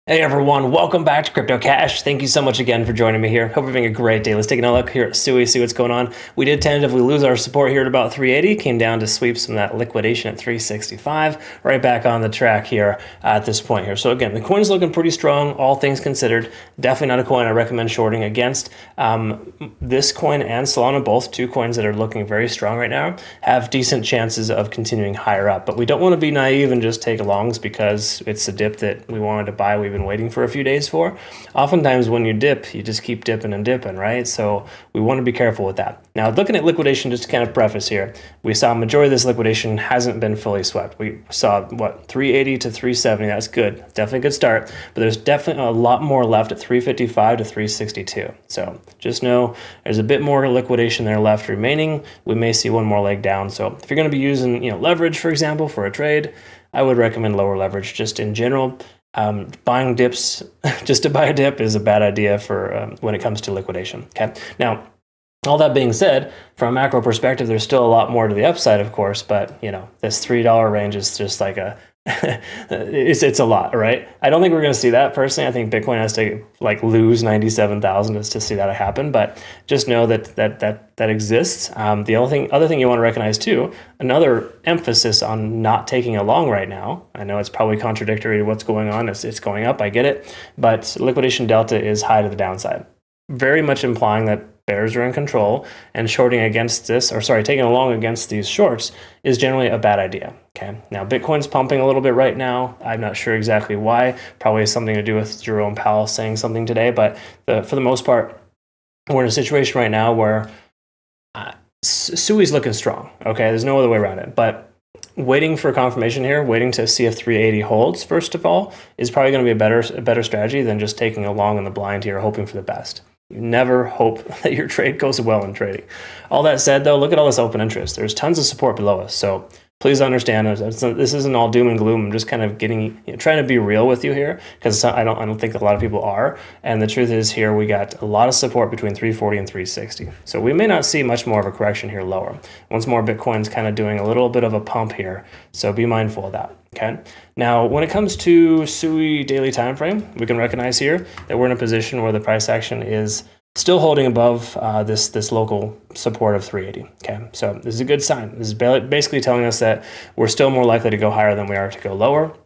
Hey everyone, welcome back to Crypto Cash. Thank you so much again for joining me here. Hope you're having a great day. Let's take another look here at SUI, see what's going on. We did tentatively lose our support here at about 380, came down to sweep some of that liquidation at 365, right back on the track here at this point here. So again, the coin's looking pretty strong, all things considered. Definitely not a coin I recommend shorting against. This coin and Solana, both two coins that are looking very strong right now, have decent chances of continuing higher up. But we don't want to be naive and just take longs because it's a dip that we wanted to buy. We've been waiting for a few days for. Oftentimes when you dip, you just keep dipping and dipping, right? So we want to be careful with that. Now, looking at liquidation, just to kind of preface here, we saw a majority of this liquidation hasn't been fully swept. We saw, 380 to 370, that's good. Definitely a good start, but there's definitely a lot more left at 355 to 362. So just know there's a bit more liquidation there left remaining. We may see one more leg down. So if you're going to be using, leverage, for example, for a trade, I would recommend lower leverage just in general. Buying dips just to buy a dip is a bad idea for when it comes to liquidation. Okay. Now, all that being said, from a macro perspective, there's still a lot more to the upside, of course, but this $3 range is just like it's a lot, right? I don't think we're going to see that personally. I think Bitcoin has to lose 97,000 just to see that happen, but just know that exists. The other thing you want to recognize too, another emphasis on not taking a long right now. I know it's probably contradictory to what's going on. It's going up, I get it, but liquidation delta is high to the downside, very much implying that bears are in control, and shorting against this, taking along against these shorts is generally a bad idea. Okay. Now, Bitcoin's pumping a little bit right now. I'm not sure exactly why. Probably has something to do with Jerome Powell saying something today, but for the most part, we're in a situation right now where SUI's looking strong. Okay. There's no other way around it, but waiting for confirmation here, waiting to see if 380 holds, first of all, is probably going to be a better strategy than just taking a long in the blind here, hoping for the best. You never hope that your trade goes well in trading. All that said, though, look at all this open interest. There's tons of support below us. So please understand, this isn't all doom and gloom. I'm just kind of trying to be real with you here, because I don't think a lot of people are. And the truth is here, we got a lot of support between 340 and 360. So we may not see much more of a correction here lower. Once more, Bitcoin's kind of doing a little bit of a pump here. So be mindful of that. Okay. Now, when it comes to SUI daily time frame, we can recognize here that we're in a position where the price action is still holding above this local support of 380. Okay, so this is a good sign. This is basically telling us that we're still more likely to go higher than we are to go lower.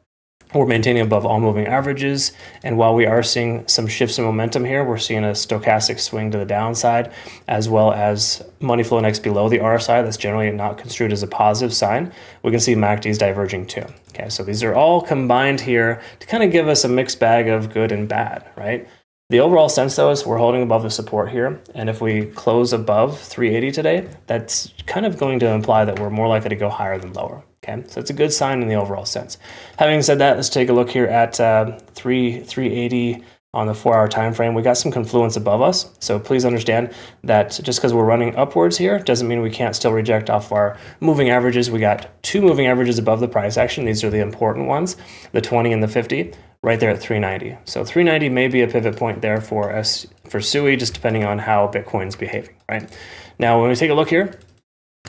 We're maintaining above all moving averages, and while we are seeing some shifts in momentum here, we're seeing a stochastic swing to the downside, as well as money flow index below the RSI. That's generally not construed as a positive sign. We can see MACDs diverging too. Okay, so these are all combined here to kind of give us a mixed bag of good and bad, right? The overall sense, though, is we're holding above the support here, and if we close above 380 today, that's kind of going to imply that we're more likely to go higher than lower. Okay, so it's a good sign in the overall sense. Having said that, let's take a look here at 380 on the 4-hour time frame. We got some confluence above us, so please understand that just because we're running upwards here doesn't mean we can't still reject off our moving averages. We got two moving averages above the price action. These are the important ones, the 20 and the 50. Right there at 390. So 390 may be a pivot point there for us, for SUI, just depending on how Bitcoin's behaving, right? Now, when we take a look here,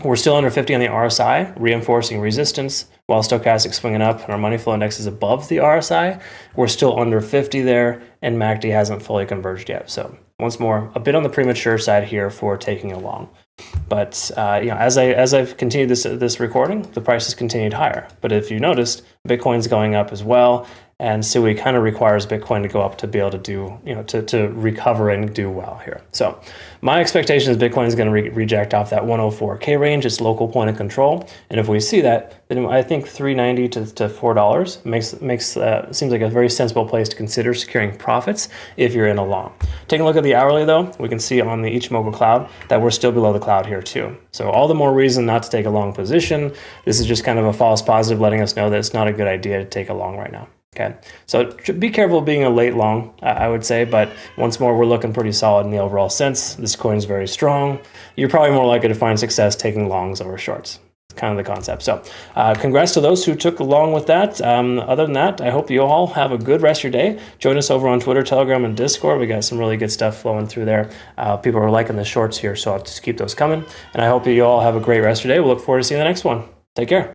we're still under 50 on the RSI, reinforcing resistance, while stochastic swinging up and our money flow index is above the RSI. We're still under 50 there, and MACD hasn't fully converged yet. So once more, a bit on the premature side here for taking a long. But as I've continued this recording, the price has continued higher. But if you noticed, Bitcoin's going up as well, and SUI kind of requires Bitcoin to go up to be able to do, to recover and do well here. So my expectation is Bitcoin is going to reject off that 104K range, its local point of control. And if we see that, then I think 390 to $4 seems like a very sensible place to consider securing profits if you're in a long. Taking a look at the hourly, though, we can see on the Ichimoku cloud that we're still below the cloud here too. So all the more reason not to take a long position. This is just kind of a false positive letting us know that it's not a good idea to take a long right now. Okay, so be careful of being a late long, I would say, but once more, we're looking pretty solid in the overall sense. This coin is very strong. You're probably more likely to find success taking longs over shorts. It's kind of the concept. So congrats to those who took along with that. Other than that, I hope you all have a good rest of your day. Join us over on Twitter, Telegram, and Discord. We got some really good stuff flowing through there. People are liking the shorts here, so I'll just keep those coming. And I hope you all have a great rest of your day. We'll look forward to seeing the next one. Take care.